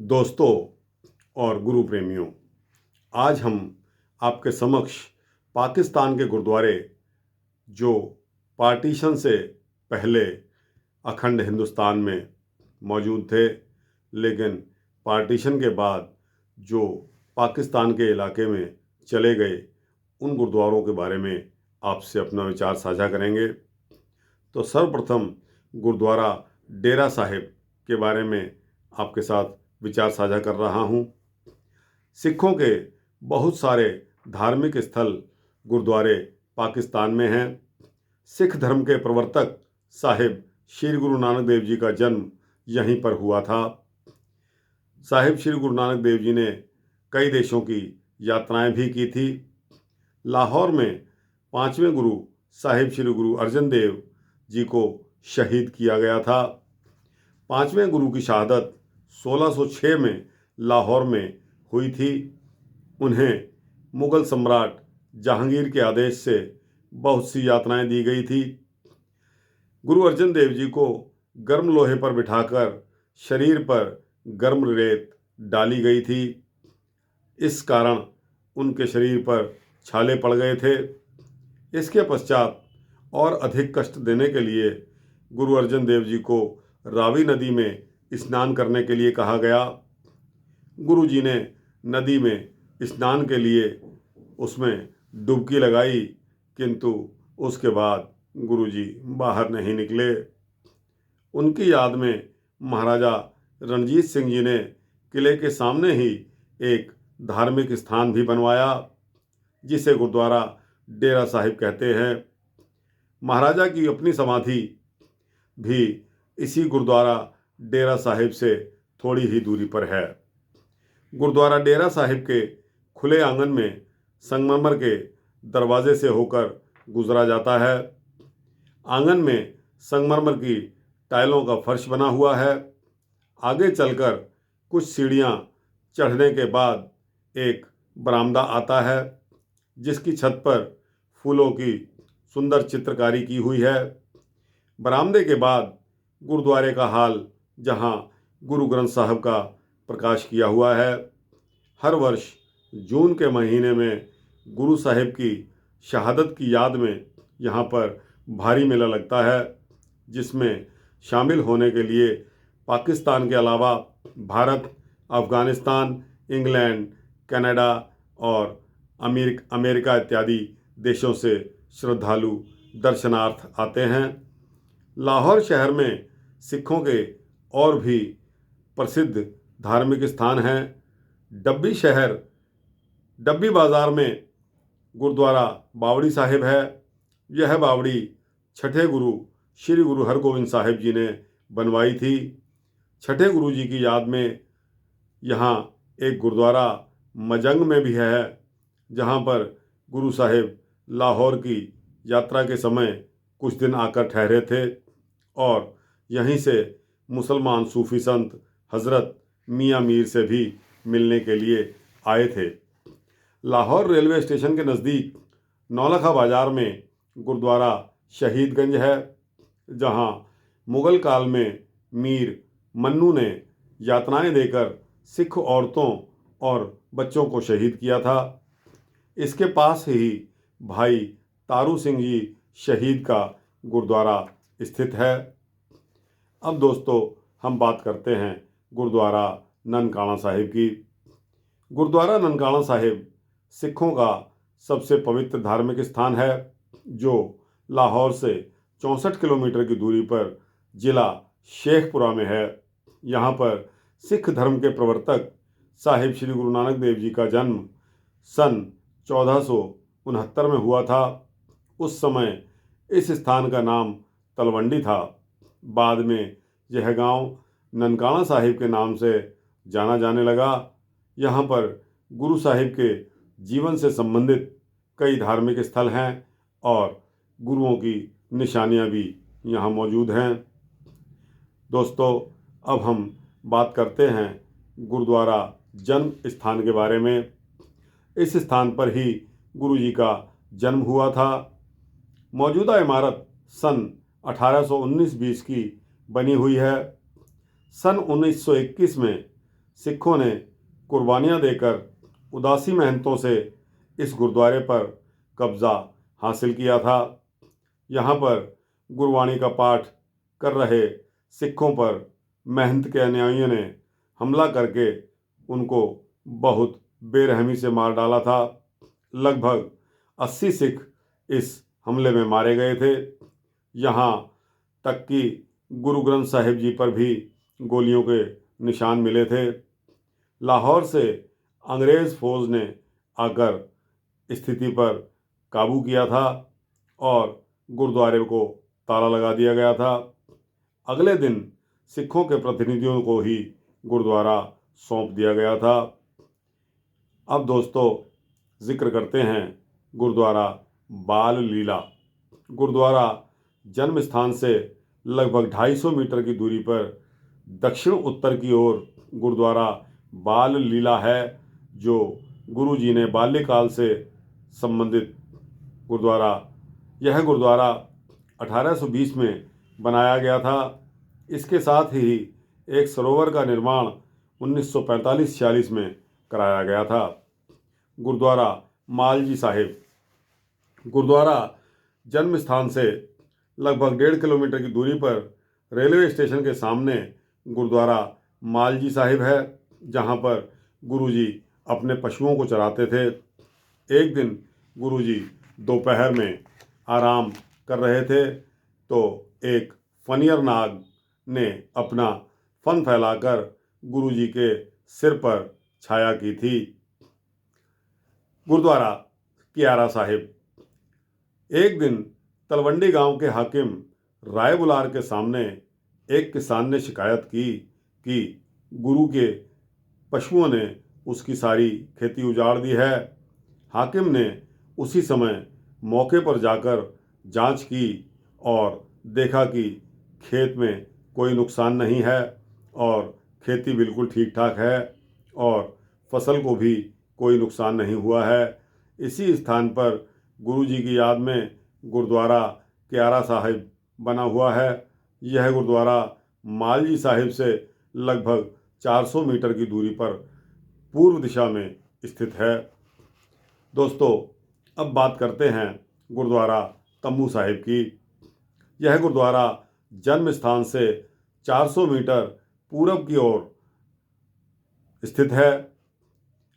दोस्तों और गुरु प्रेमियों, आज हम आपके समक्ष पाकिस्तान के गुरुद्वारे जो पार्टीशन से पहले अखंड हिंदुस्तान में मौजूद थे, लेकिन पार्टीशन के बाद जो पाकिस्तान के इलाके में चले गए, उन गुरुद्वारों के बारे में आपसे अपना विचार साझा करेंगे। तो सर्वप्रथम गुरुद्वारा डेरा साहिब के बारे में आपके साथ विचार साझा कर रहा हूँ। सिखों के बहुत सारे धार्मिक स्थल गुरुद्वारे पाकिस्तान में हैं। सिख धर्म के प्रवर्तक साहिब श्री गुरु नानक देव जी का जन्म यहीं पर हुआ था। साहिब श्री गुरु नानक देव जी ने कई देशों की यात्राएं भी की थी। लाहौर में 5वें गुरु साहिब श्री गुरु अर्जन देव जी को शहीद किया गया था। 5वें गुरु की शहादत 1606 में लाहौर में हुई थी। उन्हें मुग़ल सम्राट जहांगीर के आदेश से बहुत सी यातनाएं दी गई थी। गुरु अर्जन देव जी को गर्म लोहे पर बिठाकर शरीर पर गर्म रेत डाली गई थी। इस कारण उनके शरीर पर छाले पड़ गए थे। इसके पश्चात और अधिक कष्ट देने के लिए गुरु अर्जन देव जी को रावी नदी में स्नान करने के लिए कहा गया। गुरु जी ने नदी में स्नान के लिए उसमें डुबकी लगाई, किंतु उसके बाद गुरु जी बाहर नहीं निकले। उनकी याद में महाराजा रणजीत सिंह जी ने किले के सामने ही एक धार्मिक स्थान भी बनवाया, जिसे गुरुद्वारा डेरा साहिब कहते हैं। महाराजा की अपनी समाधि भी इसी गुरुद्वारा डेरा साहिब से थोड़ी ही दूरी पर है। गुरुद्वारा डेरा साहिब के खुले आंगन में संगमरमर के दरवाजे से होकर गुजरा जाता है। आंगन में संगमरमर की टाइलों का फर्श बना हुआ है। आगे चलकर कुछ सीढ़ियां चढ़ने के बाद एक बरामदा आता है, जिसकी छत पर फूलों की सुंदर चित्रकारी की हुई है। बरामदे के बाद गुरुद्वारे का हाल, जहां गुरु ग्रंथ साहब का प्रकाश किया हुआ है। हर वर्ष जून के महीने में गुरु साहिब की शहादत की याद में यहाँ पर भारी मेला लगता है, जिसमें शामिल होने के लिए पाकिस्तान के अलावा भारत, अफ़गानिस्तान, इंग्लैंड, कनाडा और अमेरिका इत्यादि देशों से श्रद्धालु दर्शनार्थ आते हैं। लाहौर शहर में सिखों के और भी प्रसिद्ध धार्मिक स्थान हैं। डब्बी बाज़ार में गुरुद्वारा बावड़ी साहिब है। यह बावड़ी छठे गुरु श्री गुरु हरगोविंद साहिब जी ने बनवाई थी। छठे गुरु जी की याद में यहाँ एक गुरुद्वारा मजंग में भी है, जहाँ पर गुरु साहिब लाहौर की यात्रा के समय कुछ दिन आकर ठहरे थे और यहीं से मुसलमान सूफ़ी संत हज़रत मियाँ मीर से भी मिलने के लिए आए थे। लाहौर रेलवे स्टेशन के नज़दीक नौलखा बाज़ार में गुरुद्वारा शहीदगंज है, जहां मुग़ल काल में मीर मन्नू ने यातनाएं देकर सिख औरतों और बच्चों को शहीद किया था। इसके पास ही भाई तारू सिंह जी शहीद का गुरुद्वारा स्थित है। अब दोस्तों, हम बात करते हैं गुरुद्वारा ननकाना साहिब की। गुरुद्वारा ननकाना साहिब सिखों का सबसे पवित्र धार्मिक स्थान है, जो लाहौर से 64 किलोमीटर की दूरी पर ज़िला शेखपुरा में है। यहाँ पर सिख धर्म के प्रवर्तक साहिब श्री गुरु नानक देव जी का जन्म सन 1469 में हुआ था। उस समय इस स्थान का नाम तलवंडी था। बाद में यह गांव ननकाना साहिब के नाम से जाना जाने लगा। यहाँ पर गुरु साहिब के जीवन से संबंधित कई धार्मिक स्थल हैं और गुरुओं की निशानियाँ भी यहाँ मौजूद हैं। दोस्तों, अब हम बात करते हैं गुरुद्वारा जन्म स्थान के बारे में। इस स्थान पर ही गुरु जी का जन्म हुआ था। मौजूदा इमारत सन 1819-20 की बनी हुई है। सन 1921 में सिखों ने कुर्बानियाँ देकर उदासी मेहनतों से इस गुरुद्वारे पर कब्ज़ा हासिल किया था। यहाँ पर गुरबाणी का पाठ कर रहे सिखों पर महंत के अनुयायियों ने हमला करके उनको बहुत बेरहमी से मार डाला था। लगभग 80 सिख इस हमले में मारे गए थे। यहाँ तक कि गुरु ग्रंथ साहिब जी पर भी गोलियों के निशान मिले थे। लाहौर से अंग्रेज़ फौज ने आकर स्थिति पर काबू किया था और गुरुद्वारे को ताला लगा दिया गया था। अगले दिन सिखों के प्रतिनिधियों को ही गुरुद्वारा सौंप दिया गया था। अब दोस्तों जिक्र करते हैं गुरुद्वारा बाल लीला। गुरुद्वारा जन्म स्थान से लगभग 250 मीटर की दूरी पर दक्षिण उत्तर की ओर गुरुद्वारा बाल लीला है, जो गुरु जी ने बाल्यकाल से संबंधित गुरुद्वारा। यह गुरुद्वारा 1820 में बनाया गया था। इसके साथ ही एक सरोवर का निर्माण 1945-46 में कराया गया था। गुरुद्वारा मालजी साहिब। गुरुद्वारा जन्म स्थान से लगभग 1.5 किलोमीटर की दूरी पर रेलवे स्टेशन के सामने गुरुद्वारा मालजी साहिब है, जहाँ पर गुरुजी अपने पशुओं को चराते थे। एक दिन गुरुजी दोपहर में आराम कर रहे थे तो एक फनियर नाग ने अपना फन फैलाकर गुरुजी के सिर पर छाया की थी। गुरुद्वारा कियारा साहिब। एक दिन तलवंडी गांव के हाकिम राय बुलार के सामने एक किसान ने शिकायत की कि गुरु के पशुओं ने उसकी सारी खेती उजाड़ दी है। हाकिम ने उसी समय मौके पर जाकर जांच की और देखा कि खेत में कोई नुकसान नहीं है और खेती बिल्कुल ठीक ठाक है और फसल को भी कोई नुकसान नहीं हुआ है। इसी स्थान पर गुरु जी की याद में गुरुद्वारा कियारा साहिब बना हुआ है। यह गुरुद्वारा मालजी साहिब से लगभग 400 मीटर की दूरी पर पूर्व दिशा में स्थित है। दोस्तों अब बात करते हैं गुरुद्वारा तम्बू साहिब की। यह गुरुद्वारा जन्म स्थान से 400 मीटर पूरब की ओर स्थित है।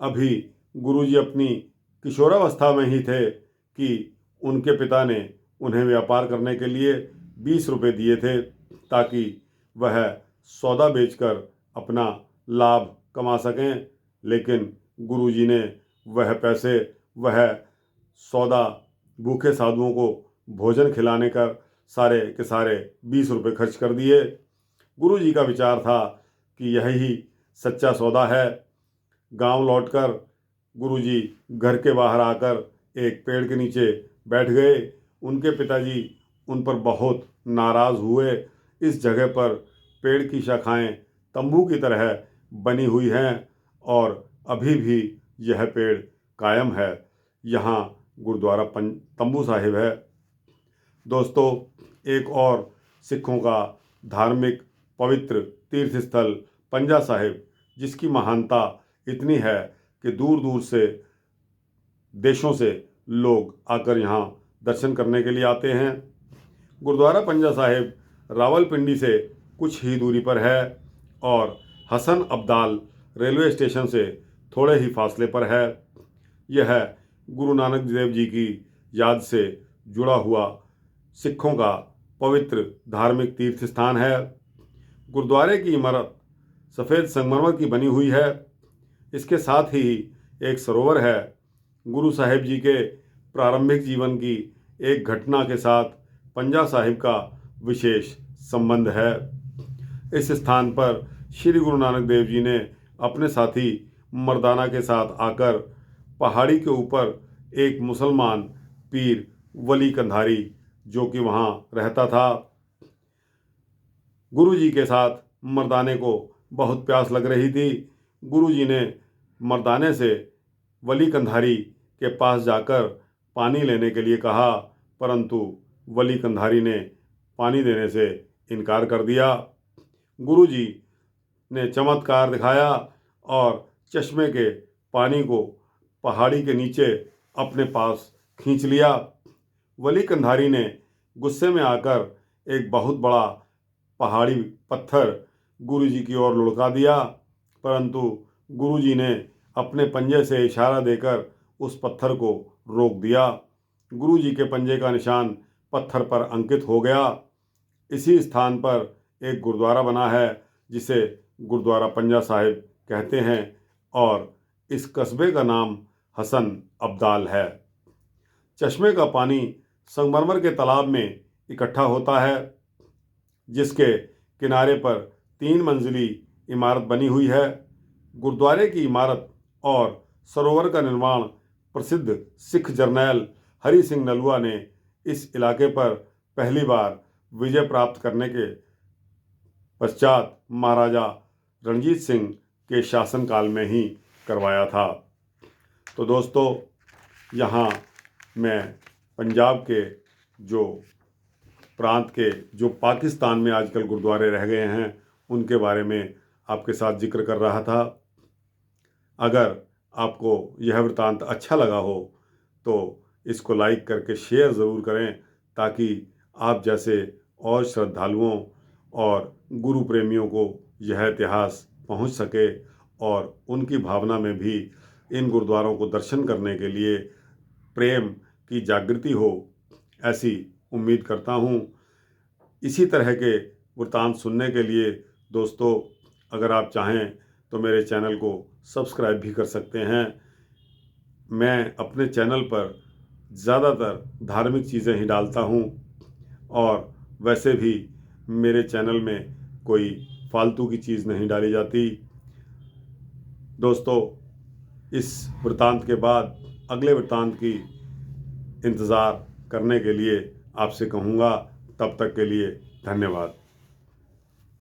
अभी गुरुजी अपनी किशोरावस्था में ही थे कि उनके पिता ने उन्हें व्यापार करने के लिए 20 रुपये दिए थे ताकि वह सौदा बेचकर अपना लाभ कमा सकें, लेकिन गुरुजी ने वह पैसे वह सौदा भूखे साधुओं को भोजन खिलाने कर सारे के सारे 20 रुपये खर्च कर दिए। गुरुजी का विचार था कि यही सच्चा सौदा है। गांव लौटकर गुरुजी घर के बाहर आकर एक पेड़ के नीचे बैठ गए। उनके पिताजी उन पर बहुत नाराज़ हुए। इस जगह पर पेड़ की शाखाएं तंबू की तरह बनी हुई हैं और अभी भी यह पेड़ कायम है। यहाँ गुरुद्वारा तंबू साहिब है। दोस्तों एक और सिखों का धार्मिक पवित्र तीर्थ स्थल पंजा साहिब, जिसकी महानता इतनी है कि दूर दूर से देशों से लोग आकर यहाँ दर्शन करने के लिए आते हैं। गुरुद्वारा पंजा साहिब रावलपिंडी से कुछ ही दूरी पर है और हसन अब्दाल रेलवे स्टेशन से थोड़े ही फासले पर है। यह गुरु नानक देव जी की याद से जुड़ा हुआ सिखों का पवित्र धार्मिक तीर्थ स्थान है। गुरुद्वारे की इमारत सफ़ेद संगमरमर की बनी हुई है। इसके साथ ही एक सरोवर है। गुरु साहिब जी के प्रारंभिक जीवन की एक घटना के साथ पंजा साहिब का विशेष संबंध है। इस स्थान पर श्री गुरु नानक देव जी ने अपने साथी मर्दाना के साथ आकर पहाड़ी के ऊपर एक मुसलमान पीर वली कंधारी जो कि वहाँ रहता था, गुरुजी के साथ मर्दाने को बहुत प्यास लग रही थी। गुरुजी ने मर्दाने से वली कंधारी के पास जाकर पानी लेने के लिए कहा, परंतु वली कंधारी ने पानी देने से इनकार कर दिया। गुरुजी ने चमत्कार दिखाया और चश्मे के पानी को पहाड़ी के नीचे अपने पास खींच लिया। वली कंधारी ने गुस्से में आकर एक बहुत बड़ा पहाड़ी पत्थर गुरुजी की ओर लुढ़का दिया, परंतु गुरुजी ने अपने पंजे से इशारा देकर उस पत्थर को रोक दिया। गुरुजी के पंजे का निशान पत्थर पर अंकित हो गया। इसी स्थान पर एक गुरुद्वारा बना है जिसे गुरुद्वारा पंजा साहिब कहते हैं और इस कस्बे का नाम हसन अब्दाल है। चश्मे का पानी संगमरमर के तालाब में इकट्ठा होता है जिसके किनारे पर 3 मंजिली इमारत बनी हुई है। गुरुद्वारे की इमारत और सरोवर का निर्माण प्रसिद्ध सिख जर्नैल हरि सिंह नलुआ ने इस इलाके पर पहली बार विजय प्राप्त करने के पश्चात महाराजा रणजीत सिंह के शासनकाल में ही करवाया था। तो दोस्तों, यहाँ मैं पंजाब के जो प्रांत के जो पाकिस्तान में आजकल गुरुद्वारे रह गए हैं उनके बारे में आपके साथ जिक्र कर रहा था। अगर आपको यह वृत्तांत अच्छा लगा हो तो इसको लाइक करके शेयर ज़रूर करें ताकि आप जैसे और श्रद्धालुओं और गुरु प्रेमियों को यह इतिहास पहुंच सके और उनकी भावना में भी इन गुरुद्वारों को दर्शन करने के लिए प्रेम की जागृति हो, ऐसी उम्मीद करता हूँ। इसी तरह के वृत्तांत सुनने के लिए दोस्तों, अगर आप चाहें तो मेरे चैनल को सब्सक्राइब भी कर सकते हैं। मैं अपने चैनल पर ज़्यादातर धार्मिक चीज़ें ही डालता हूँ और वैसे भी मेरे चैनल में कोई फालतू की चीज़ नहीं डाली जाती। दोस्तों, इस वृत्तांत के बाद अगले वृत्तांत की इंतज़ार करने के लिए आपसे कहूँगा। तब तक के लिए धन्यवाद।